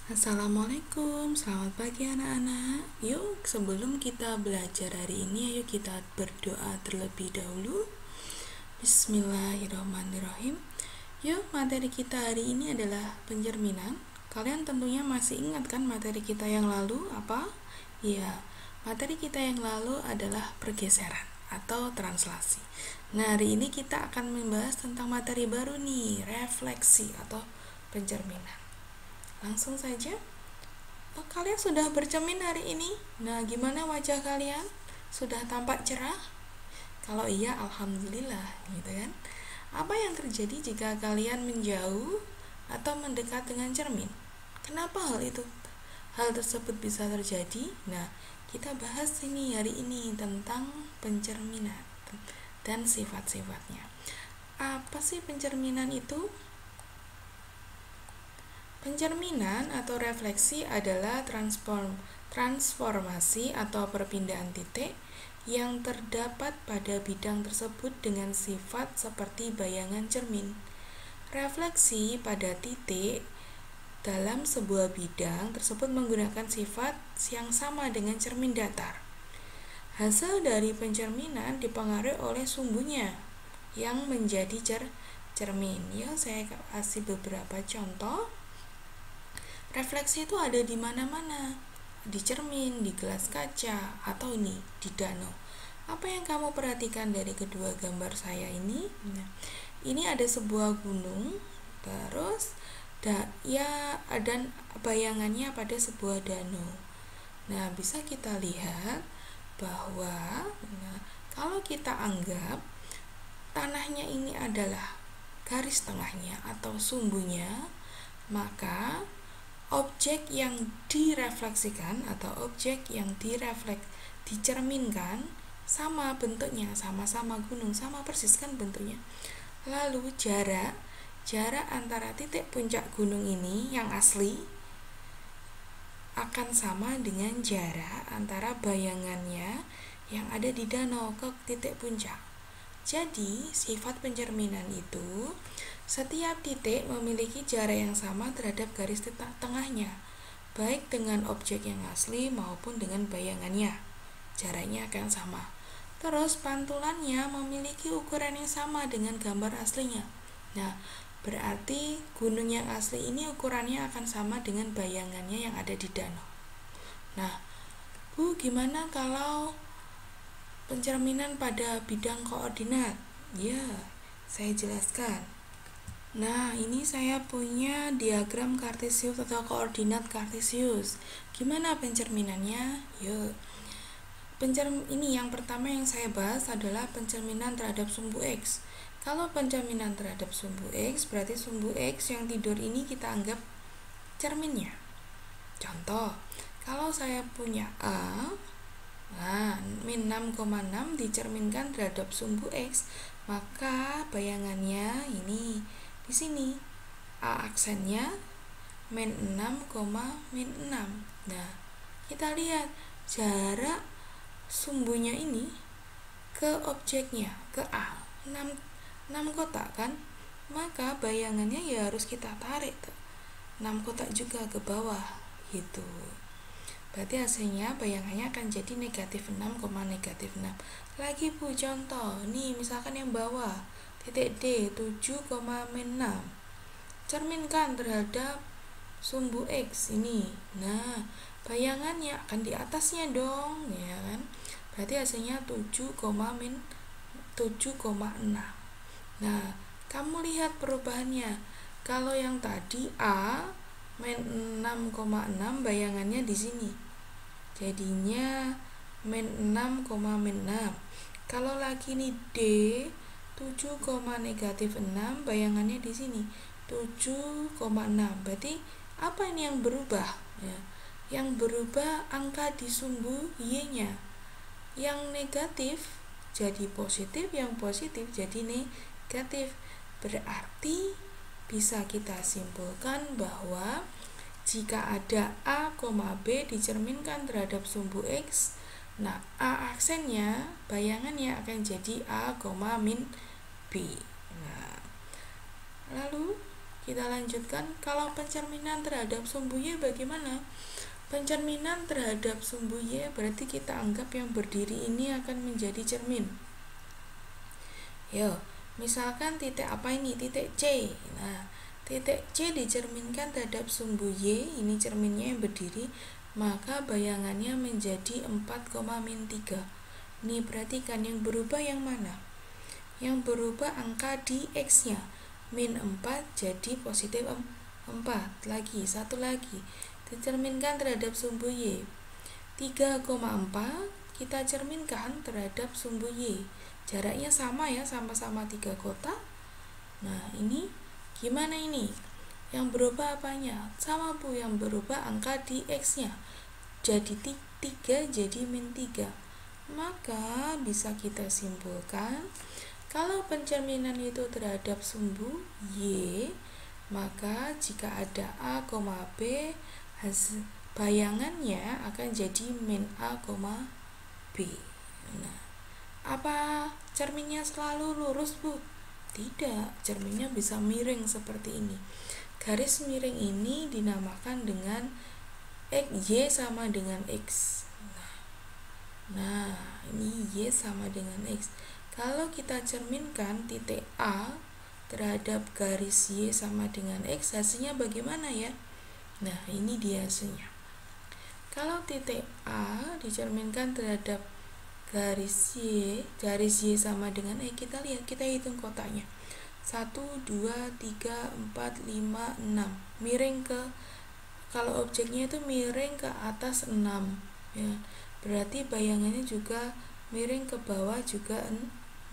Assalamualaikum, selamat pagi anak-anak. Yuk, sebelum kita belajar hari ini, ayo kita berdoa terlebih dahulu. Bismillahirrahmanirrahim. Yuk, materi kita hari ini adalah pencerminan. Kalian tentunya masih ingat kan materi kita yang lalu apa? Ya, materi kita yang lalu adalah pergeseran atau translasi. Nah, hari ini kita akan membahas tentang materi baru nih, refleksi atau pencerminan. Langsung saja. Kalian sudah bercermin hari ini? Nah, gimana wajah kalian? Sudah tampak cerah? Kalau iya, alhamdulillah, gitu kan? Apa yang terjadi jika kalian menjauh atau mendekat dengan cermin? Kenapa hal tersebut bisa terjadi? Nah, kita bahas ini hari ini tentang pencerminan dan sifat-sifatnya. Apa sih pencerminan itu? Pencerminan atau refleksi adalah transformasi atau perpindahan titik yang terdapat pada bidang tersebut dengan sifat seperti bayangan cermin. Refleksi pada titik dalam sebuah bidang tersebut menggunakan sifat yang sama dengan cermin datar. Hasil dari pencerminan dipengaruhi oleh sumbunya yang menjadi cermin. Ya, saya kasih beberapa contoh. Refleksi itu ada di mana-mana, di cermin, di gelas kaca, atau di danau. Apa yang kamu perhatikan dari kedua gambar saya ini? Nah, ini ada sebuah gunung, terus ada bayangannya pada sebuah danau. Nah, bisa kita lihat bahwa kalau kita anggap tanahnya ini adalah garis tengahnya atau sumbunya, maka objek yang direfleksikan atau objek yang dicerminkan sama bentuknya, sama-sama gunung, sama persis kan bentuknya. Lalu jarak antara titik puncak gunung ini yang asli akan sama dengan jarak antara bayangannya yang ada di danau ke titik puncak. Jadi, sifat pencerminan itu setiap titik memiliki jarak yang sama terhadap garis tengahnya, baik dengan objek yang asli maupun dengan bayangannya. Jaraknya akan sama. Terus pantulannya memiliki ukuran yang sama dengan gambar aslinya. Nah, berarti gunung yang asli ini ukurannya akan sama dengan bayangannya yang ada di danau. Nah, Bu, gimana kalau pencerminan pada bidang koordinat? Ya, saya jelaskan. Nah, ini saya punya diagram Kartesius atau koordinat Kartesius. Gimana pencerminannya? Yuk. Ini yang pertama yang saya bahas adalah pencerminan terhadap sumbu X. Kalau pencerminan terhadap sumbu X, berarti sumbu X yang tidur ini kita anggap cerminnya. Contoh, kalau saya punya A, nah, min 6,6 dicerminkan terhadap sumbu X, maka bayangannya ini di sini A aksennya min 6, min 6. Nah, kita lihat jarak sumbunya ini ke objeknya, ke A 6 kotak kan, maka bayangannya ya harus kita tarik 6 kotak juga ke bawah gitu. Berarti hasilnya bayangannya akan jadi negatif 6, negatif 6. Lagi Bu, contoh nih, misalkan yang bawah titik D 7, min 6 cerminkan terhadap sumbu X ini. Nah, bayangannya akan di atasnya dong, ya kan? Berarti hasilnya 7,6. Nah, kamu lihat perubahannya. Kalau yang tadi A min 6,6 bayangannya di sini. Jadinya min 6, min 6. Kalau lagi nih D 7, negatif 6 bayangannya di sini 7,6. Berarti apa ini yang berubah? Ya, yang berubah angka di sumbu Y-nya. Yang negatif jadi positif, yang positif jadi negatif. Berarti bisa kita simpulkan bahwa jika ada A, B dicerminkan terhadap sumbu X, nah A aksennya, bayangannya akan jadi A, min B. Nah, lalu kita lanjutkan. Kalau pencerminan terhadap sumbu Y bagaimana? Pencerminan terhadap sumbu Y berarti kita anggap yang berdiri ini akan menjadi cermin. Yo, misalkan titik apa ini? Titik C. Nah, titik C dicerminkan terhadap sumbu Y, ini cerminnya yang berdiri, maka bayangannya menjadi 4,-3. Ini perhatikan yang berubah yang mana? Yang berubah angka di X-nya. Min 4 jadi positif 4. Satu lagi. Dicerminkan terhadap sumbu Y. 3,4 kita cerminkan terhadap sumbu Y. Jaraknya sama ya, sama-sama 3 kotak. Nah, ini gimana ini? Yang berubah apanya? Sama Bu, yang berubah angka di X-nya. Jadi 3 jadi min 3. Maka bisa kita simpulkan kalau pencerminan itu terhadap sumbu Y, maka jika ada A, B, bayangannya akan jadi min A, B. Nah, apa cerminnya selalu lurus Bu? Tidak, cerminnya bisa miring seperti ini. Garis miring ini dinamakan dengan Y sama dengan X. Nah, ini Y sama dengan X. Kalau kita cerminkan titik A terhadap garis Y sama dengan X, hasilnya bagaimana ya? Nah, ini dia hasilnya. Kalau titik A dicerminkan terhadap garis Y sama dengan X, kita lihat, kita hitung kotaknya. 1, 2, 3, 4, 5, 6. Miring ke, kalau objeknya itu miring ke atas 6 ya. Berarti bayangannya juga miring ke bawah juga 6.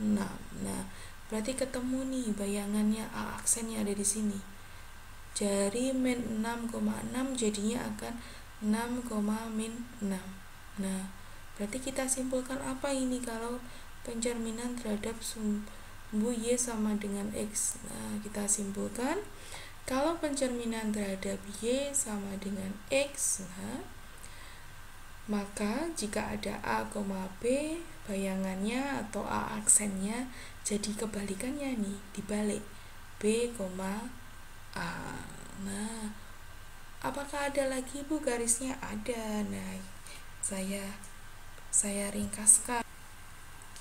Nah, berarti ketemu nih bayangannya A aksennya ada di sini. Jadi min 6,6 jadinya akan 6,-6. Nah, berarti kita simpulkan apa ini kalau pencerminan terhadap sumbu Y sama dengan X. Nah, kita simpulkan kalau pencerminan terhadap Y sama dengan X, nah, maka jika ada A, B, bayangannya atau A aksennya jadi kebalikannya nih, dibalik B, A. Nah, apakah ada lagi Bu garisnya? Ada. Nah, saya ringkaskan.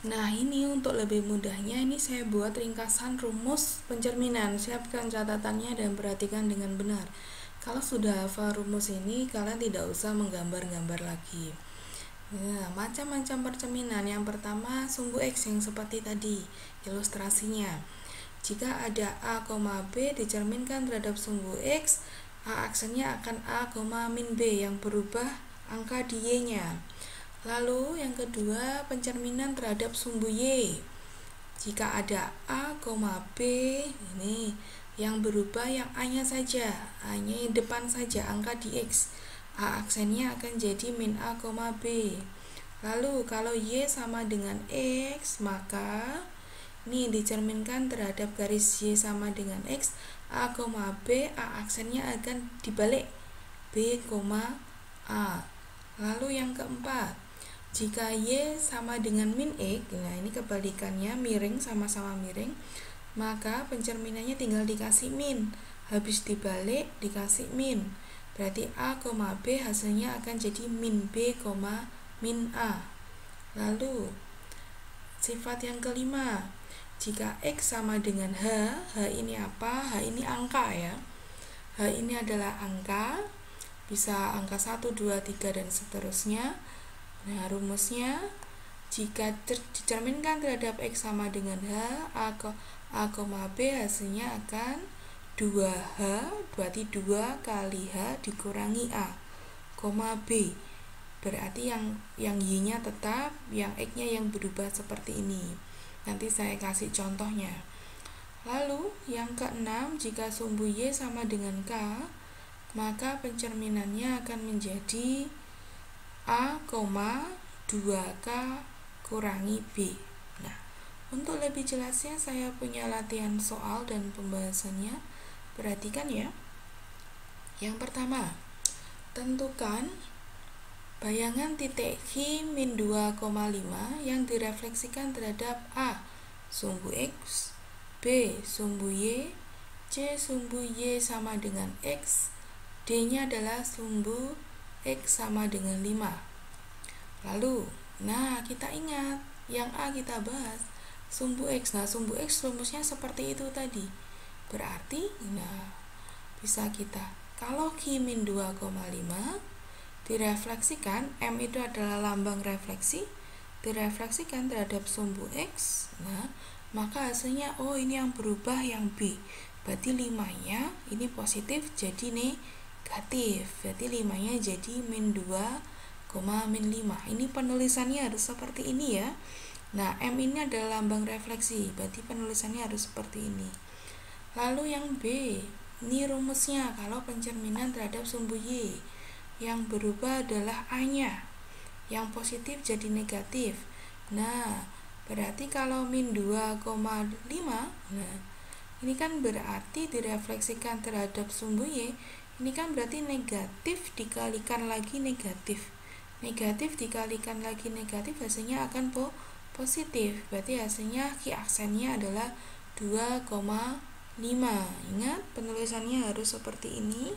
Nah, ini untuk lebih mudahnya ini saya buat ringkasan rumus pencerminan. Siapkan catatannya dan perhatikan dengan benar. Kalau sudah hafal rumus ini, kalian tidak usah menggambar-gambar lagi. Nah, macam-macam percerminan. Yang pertama, sumbu X yang seperti tadi ilustrasinya. Jika ada A, B dicerminkan terhadap sumbu X, A aksennya akan A, min B yang berubah angka di Y-nya. Lalu yang kedua, pencerminan terhadap sumbu Y. Jika ada A, B, ini yang berubah yang A-nya saja, A-nya yang depan saja, angka di X. A aksennya akan jadi min A, B. Lalu kalau Y sama dengan X, maka ini dicerminkan terhadap garis Y sama dengan X, A, B, A aksennya akan dibalik B, A. Lalu yang keempat, jika Y sama dengan min X, nah ini kebalikannya, miring, sama-sama miring, maka pencerminannya tinggal dikasih min, habis dibalik dikasih min, berarti A, B hasilnya akan jadi min B, min A. Lalu sifat yang kelima, jika X sama dengan H ini apa? H ini angka ya. H ini adalah angka, bisa angka 1, 2, 3 dan seterusnya. Nah, rumusnya jika dicerminkan terhadap X sama dengan H, A, B hasilnya akan 2H, berarti 2 kali H dikurangi A, B. Berarti yang Y-nya tetap, yang X-nya yang berubah seperti ini. Nanti saya kasih contohnya. Lalu yang keenam, jika sumbu Y sama dengan K, maka pencerminannya akan menjadi A, 2K kurangi B. Nah, untuk lebih jelasnya saya punya latihan soal dan pembahasannya. Perhatikan ya. Yang pertama, tentukan bayangan titik Q min 2,5 yang direfleksikan terhadap A, sumbu X, B, sumbu Y, C sumbu Y sama dengan X, D-nya adalah sumbu X sama dengan 5. Lalu, nah kita ingat, yang A kita bahas, sumbu X. Nah, sumbu X rumusnya seperti itu tadi. Berarti, nah, bisa kita, kalau Q min 2,5, direfleksikan, M itu adalah lambang refleksi, direfleksikan terhadap sumbu X, nah, maka hasilnya, oh ini yang berubah yang B. Berarti 5-nya, ini positif jadi negatif. Berarti 5-nya jadi min 2, min 5. Ini penulisannya harus seperti ini ya. Nah, M ini adalah lambang refleksi, berarti penulisannya harus seperti ini. Lalu yang B, ini rumusnya kalau pencerminan terhadap sumbu Y. Yang berubah adalah A-nya. Yang positif jadi negatif. Nah, berarti kalau min 2,5, nah, ini kan berarti direfleksikan terhadap sumbu Y. Ini kan berarti negatif dikalikan lagi negatif. Negatif dikalikan lagi negatif, hasilnya akan positif. Berarti hasilnya Q aksennya adalah 2,5. Ingat, penulisannya harus seperti ini.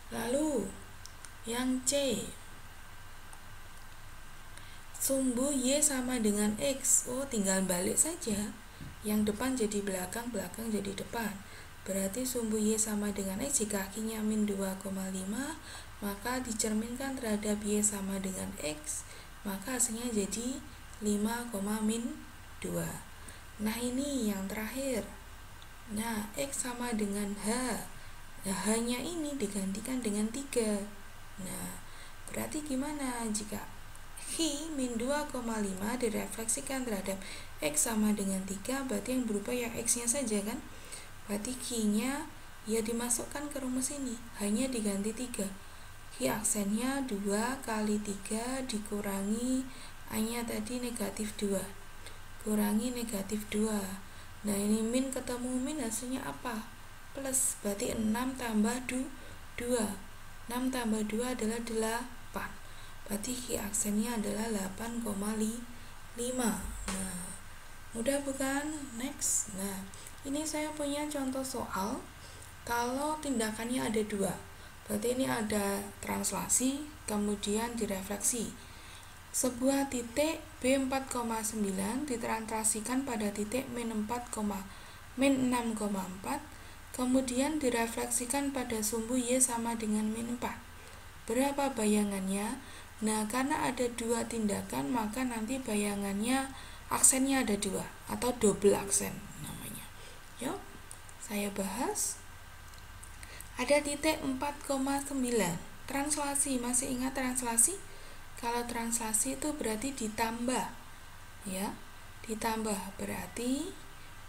Lalu yang C, sumbu Y sama dengan X. Oh, tinggal balik saja. Yang depan jadi belakang, belakang jadi depan. Berarti sumbu Y sama dengan X, jika Q-nya min 2,5, maka dicerminkan terhadap Y sama dengan X, maka hasilnya jadi 5, min 2. Nah, ini yang terakhir. Nah, X sama dengan H. Nah, H-nya ini digantikan dengan 3. Nah, berarti gimana jika Q min 2,5 direfleksikan terhadap X sama dengan 3, berarti yang berubah yang X-nya saja kan? Berarti Q-nya ya dimasukkan ke rumus ini, hanya diganti 3. Q aksennya 2 kali 3 dikurangi A-nya tadi negatif 2. Kurangi negatif 2. Nah, ini min ketemu min, hasilnya apa? Plus, berarti 6 tambah 2. 6 tambah 2 adalah 8. Berarti Q aksennya adalah 8,5. Nah, mudah bukan? Next. Nah, ini saya punya contoh soal. Kalau tindakannya ada 2, berarti ini ada translasi, kemudian direfleksi. Sebuah titik B4,9 ditranslasikan pada titik min 6,4, kemudian direfleksikan pada sumbu Y sama dengan min 4. Berapa bayangannya? Nah, karena ada 2 tindakan, maka nanti bayangannya aksennya ada 2 atau double aksen namanya. Yuk, saya bahas. Ada titik 4,9. Translasi, masih ingat translasi? Kalau translasi itu berarti ditambah. Ya, ditambah berarti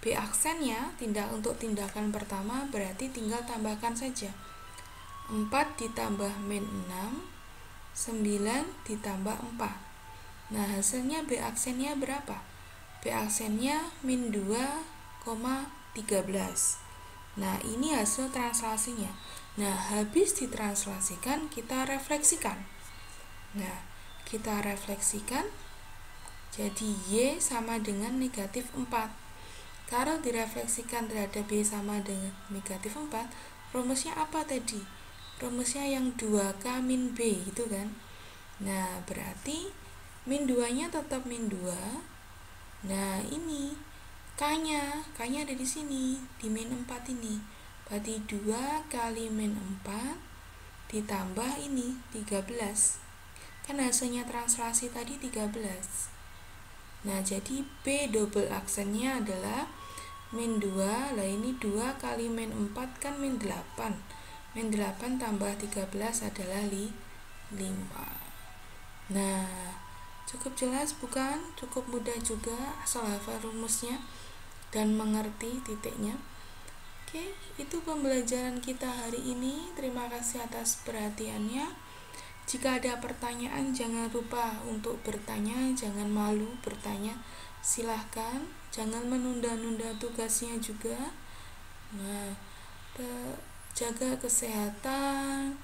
B aksennya untuk tindakan pertama berarti tinggal tambahkan saja. 4 ditambah min 6, 9 ditambah 4. Nah, hasilnya B aksennya berapa? B aksennya min 2,13. Nah, ini hasil translasinya. Nah, habis ditranslasikan, kita refleksikan. Nah, kita refleksikan, jadi Y sama dengan negatif 4. Kalau direfleksikan terhadap Y sama dengan negatif 4, rumusnya apa tadi? Rumusnya yang 2K min B, gitu kan? Nah, berarti min 2-nya tetap min 2. Nah, ini K-nya ada di sini, di min 4 ini. Berarti 2 kali min 4 ditambah ini 13. Kan hasilnya translasi tadi 13. Nah, jadi B double aksennya adalah min 2. Lah, ini 2 kali min 4 kan min 8. Min 8 tambah 13 adalah 5. Nah, cukup jelas bukan? Cukup mudah juga asal hafal rumusnya dan mengerti titiknya. Oke, itu pembelajaran kita hari ini. Terima kasih atas perhatiannya. Jika ada pertanyaan, jangan lupa untuk bertanya, jangan malu bertanya. Silahkan, jangan menunda-nunda tugasnya juga. Nah, jaga kesehatan.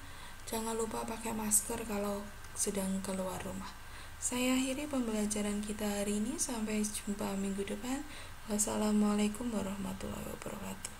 Jangan lupa pakai masker kalau sedang keluar rumah. Saya akhiri pembelajaran kita hari ini. Sampai jumpa minggu depan. Wassalamualaikum warahmatullahi wabarakatuh.